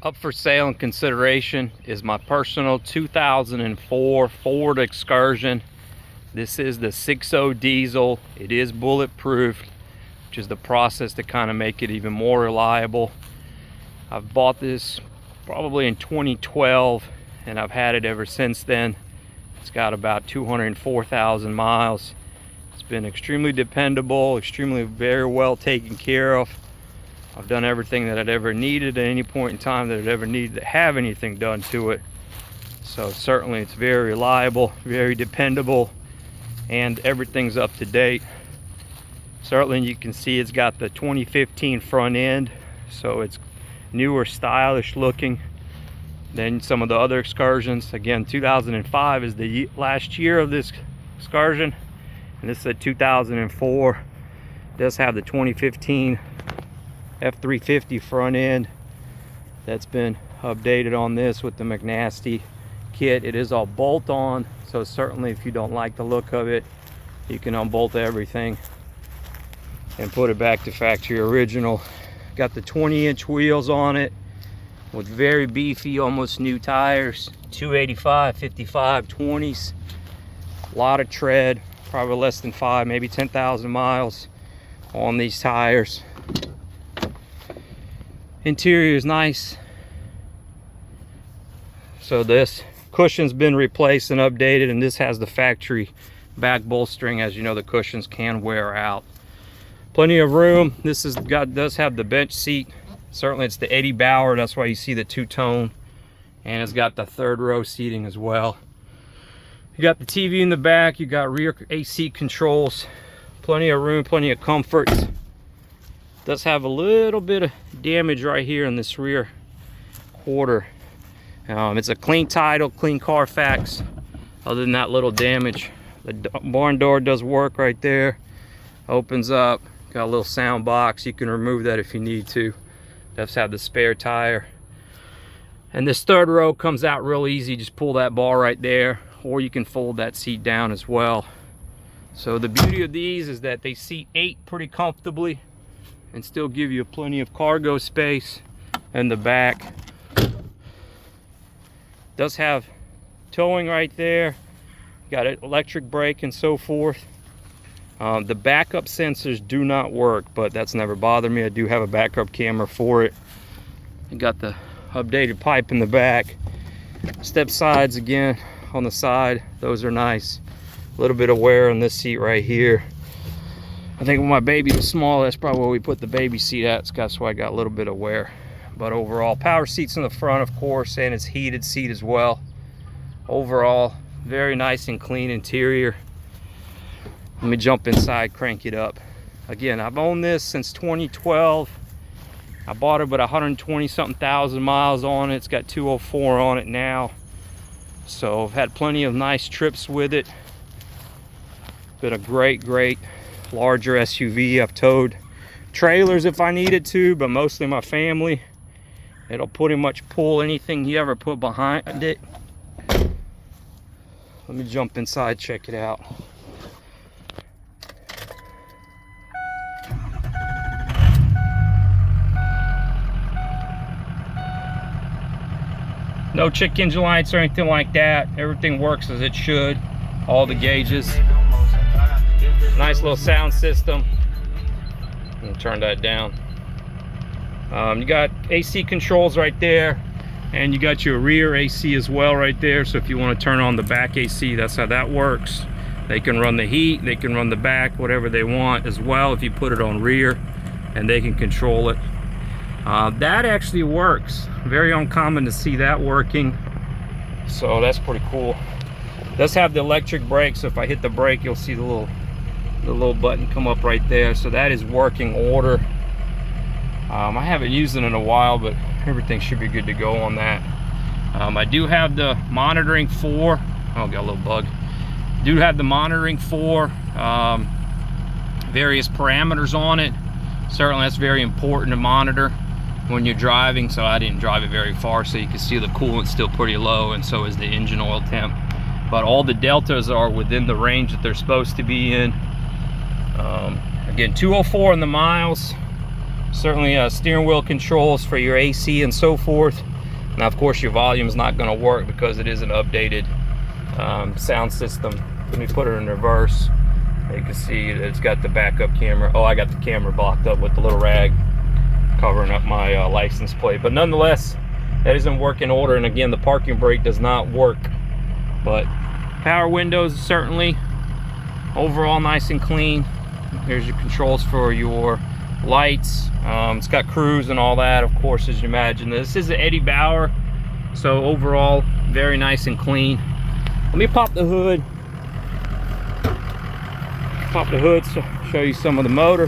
Up for sale and consideration is my personal 2004 Ford Excursion. This is the 6.0 diesel. It is bulletproof, which is the process to kind of make it even more reliable. I've bought this probably in 2012 and I've had it ever since then. It's got about 204,000 miles. It's been extremely dependable, extremely very well taken care of. I've done everything that I'd ever needed at any point in time that I'd ever needed to have anything done to it. So certainly it's very reliable, very dependable, and everything's up to date. Certainly you can see it's got the 2015 front end, so it's newer, stylish looking than some of the other Excursions. Again, 2005 is the last year of this Excursion, and this is a 2004. It does have the 2015 F350 front end that's been updated on this with the McNasty kit. It is all bolt on, so certainly if you don't like the look of it, you can unbolt everything and put it back to factory original. Got the 20-inch wheels on it with very beefy, almost new tires, 285 55 20s. A lot of tread, probably less than 5, maybe 10,000 miles on these tires. Interior is nice. So this cushion's been replaced and updated, and this has the factory back bolstering. As you know, the cushions can wear out. Plenty of room. This does have the bench seat. Certainly it's the Eddie Bauer, that's why you see the two-tone, and it's got the third row seating as well. You got the TV in the back, you got rear AC controls, plenty of room, plenty of comfort. Does have a little bit of damage right here in this rear quarter. It's a clean title, clean Carfax. Other than that little damage, the barn door does work right there. Opens up, got a little sound box. You can remove that if you need to. Does have the spare tire. And this third row comes out real easy. Just pull that bar right there, or you can fold that seat down as well. So the beauty of these is that they seat 8 pretty comfortably and still give you plenty of cargo space in the back. Does have towing right there. Got an electric brake and so forth. The backup sensors do not work, but that's never bothered me. I do have a backup camera for it. You got the updated pipe in the back. Step sides again on the side. Those are nice. A little bit of wear on this seat right here. I think when my baby was small, that's probably where we put the baby seat at. That's why I got a little bit of wear. But overall, power seats in the front, of course, and it's heated seat as well. Overall, very nice and clean interior. Let me jump inside, crank it up. Again, I've owned this since 2012. I bought it with 120-something thousand miles on it. It's got 204 on it now. So I've had plenty of nice trips with it. Been a great larger SUV. I've towed trailers if I needed to, but mostly my family. It'll pretty much pull anything you ever put behind it. Let me jump inside, check it out. No check engine lights or anything like that. Everything works as it should. All the gauges. Nice little sound system. I'm gonna turn that down. You got AC controls right there, and you got your rear AC as well right there. So if you want to turn on the back AC, that's how that works. They can run the heat, they can run the back, whatever they want as well if you put it on rear, and they can control it. That actually works. Very uncommon to see that working, so that's pretty cool. It does have the electric brake, so if I hit the brake, you'll see the little button come up right there. So that is working order. I haven't used it in a while, but everything should be good to go on that. I do have the monitoring for, oh, got a little bug. Do have the monitoring for various parameters on it. Certainly that's very important to monitor when you're driving. So I didn't drive it very far, so you can see the coolant's still pretty low, and so is the engine oil temp. But all the deltas are within the range that they're supposed to be in. Again, 204 in the miles. Certainly steering wheel controls for your AC and so forth. Now, of course, your volume is not going to work because it is an updated sound system. Let me put it in reverse. You can see that it's got the backup camera. Oh, I got the camera blocked up with the little rag covering up my license plate. But nonetheless, that is in working order. And again, the parking brake does not work. But power windows, certainly overall nice and clean. Here's your controls for your lights. It's got cruise and all that, of course, as you imagine. This is an Eddie Bauer, so overall very nice and clean. Let me pop the hood. Pop the hood so show you some of the motor.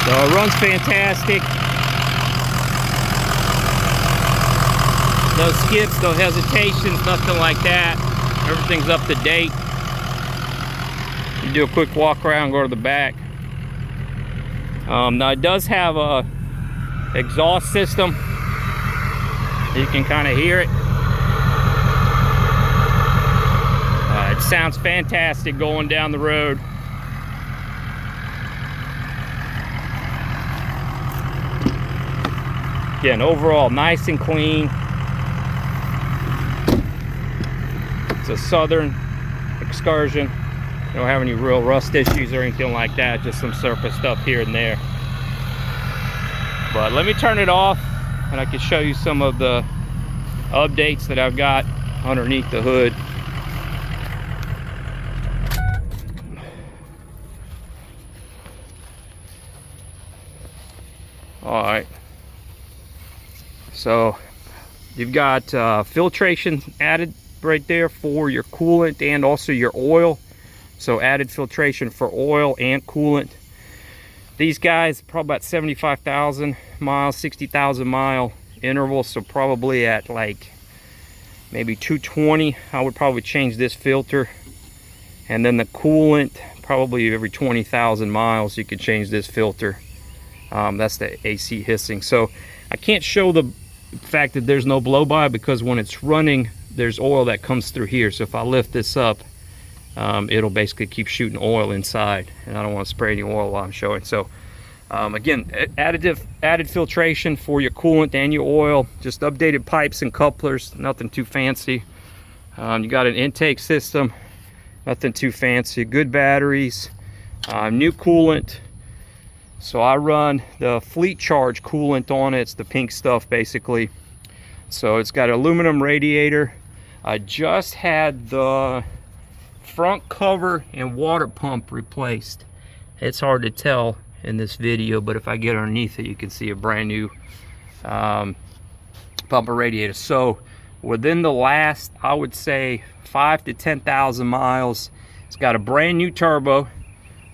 So it runs fantastic. No skips, no hesitations, nothing like that. Everything's up to date. You do a quick walk around, go to the back. Now it does have a exhaust system. You can kind of hear it. It sounds fantastic going down the road. Again, overall nice and clean. It's a Southern Excursion. You don't have any real rust issues or anything like that, just some surface stuff here and there. But let me turn it off and I can show you some of the updates that I've got underneath the hood. All right, so you've got filtration added right there for your coolant and also your oil. So added filtration for oil and coolant. These guys probably about 75,000 miles, 60,000 mile intervals, so probably at like maybe 220 I would probably change this filter. And then the coolant, probably every 20,000 miles you could change this filter. That's the AC hissing. So I can't show the fact that there's no blow by because when it's running there's oil that comes through here. So if I lift this up, it'll basically keep shooting oil inside, and I don't want to spray any oil while I'm showing. So again, added filtration for your coolant and your oil, just updated pipes and couplers, nothing too fancy. You got an intake system, nothing too fancy. Good batteries, new coolant. So I run the Fleet Charge coolant on it. It's the pink stuff basically. So it's got an aluminum radiator. I just had the front cover and water pump replaced. It's hard to tell in this video, but if I get underneath it you can see a brand new pump and radiator. So within the last, I would say 5 to 10,000 miles, it's got a brand new turbo,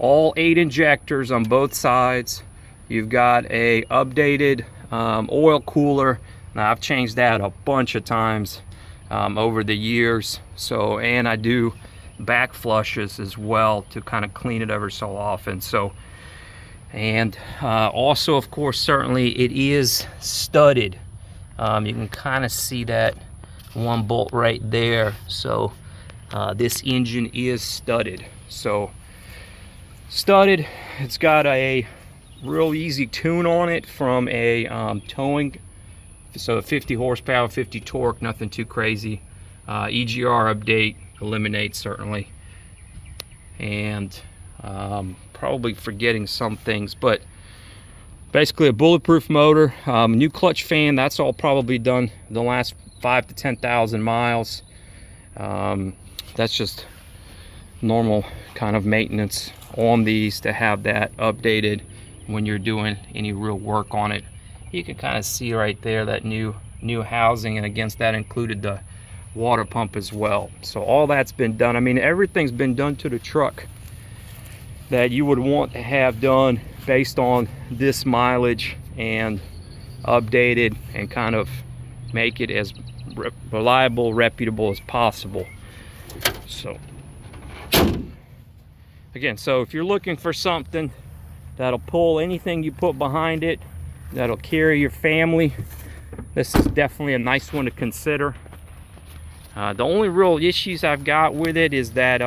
all 8 injectors on both sides. You've got a updated oil cooler. Now I've changed that a bunch of times over the years. So, and I do back flushes as well to kind of clean it ever so often. So, and also of course certainly it is studded. You can kind of see that one bolt right there. So this engine is studded. So studded, it's got a real easy tune on it from a towing. So 50 horsepower, 50 torque, nothing too crazy. EGR update eliminates certainly. And probably forgetting some things, but basically a bulletproof motor, new clutch fan. That's all probably done the last 5 to 10,000 miles. That's just normal kind of maintenance on these to have that updated when you're doing any real work on it. You can kind of see right there that new housing, and against that included the water pump as well. So all that's been done. I mean, everything's been done to the truck that you would want to have done based on this mileage, and updated and kind of make it as reliable, reputable as possible. So again, so if you're looking for something that'll pull anything you put behind it, that'll carry your family, this is definitely a nice one to consider. The only real issues I've got with it is that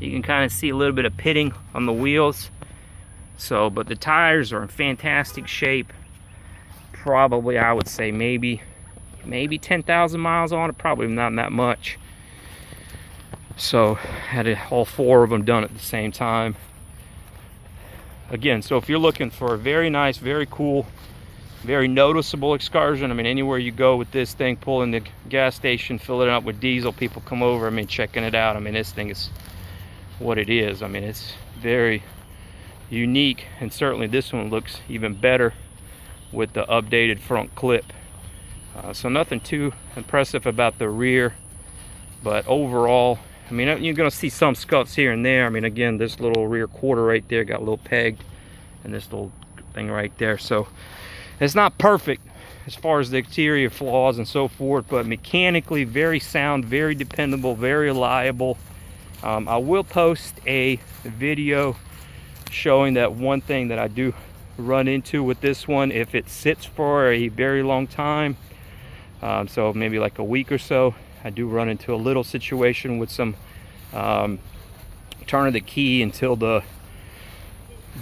you can kind of see a little bit of pitting on the wheels. So, but the tires are in fantastic shape. Probably, I would say maybe 10,000 miles on it, probably not that much. So had all 4 of them done at the same time. Again, so if you're looking for a very nice, very cool, very noticeable Excursion, I mean, anywhere you go with this thing, pulling the gas station, filling it up with diesel, people come over, I mean, checking it out. I mean, this thing is what it is. I mean, it's very unique, and certainly this one looks even better with the updated front clip. So nothing too impressive about the rear, but overall, I mean, you're going to see some scuffs here and there. I mean, again, this little rear quarter right there got a little pegged, and this little thing right there. So it's not perfect as far as the exterior flaws and so forth, but mechanically very sound, very dependable, very reliable. I will post a video showing that one thing that I do run into with this one. If it sits for a very long time, so maybe like a week or so, I do run into a little situation with some turning the key until the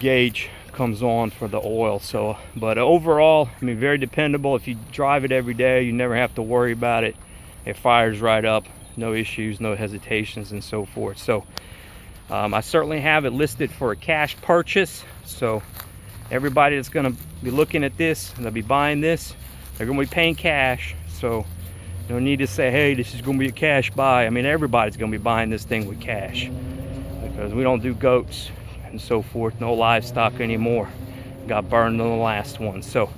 gauge comes on for the oil. So, but overall, I mean, very dependable. If you drive it every day, you never have to worry about it. It fires right up, no issues, no hesitations, and so forth. So I certainly have it listed for a cash purchase. So everybody that's going to be looking at this and they'll be buying this, they're going to be paying cash. So no need to say, hey, this is going to be a cash buy. I mean, everybody's going to be buying this thing with cash, because we don't do goats and so forth, no livestock anymore. Got burned on the last one. So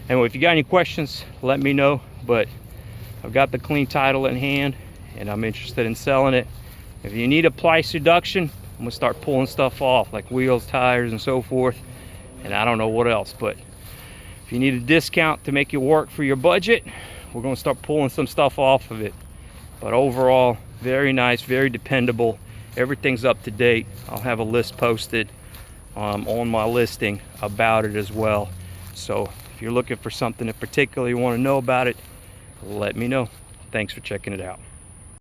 anyway, if you got any questions, let me know. But I've got the clean title in hand, and I'm interested in selling it. If you need a price reduction, I'm gonna start pulling stuff off, like wheels, tires, and so forth, and I don't know what else. But if you need a discount to make it work for your budget, we're gonna start pulling some stuff off of it. But overall, very nice, very dependable. Everything's up to date. I'll have a list posted on my listing about it as well. So if you're looking for something in particular you want to know about it, let me know. Thanks for checking it out.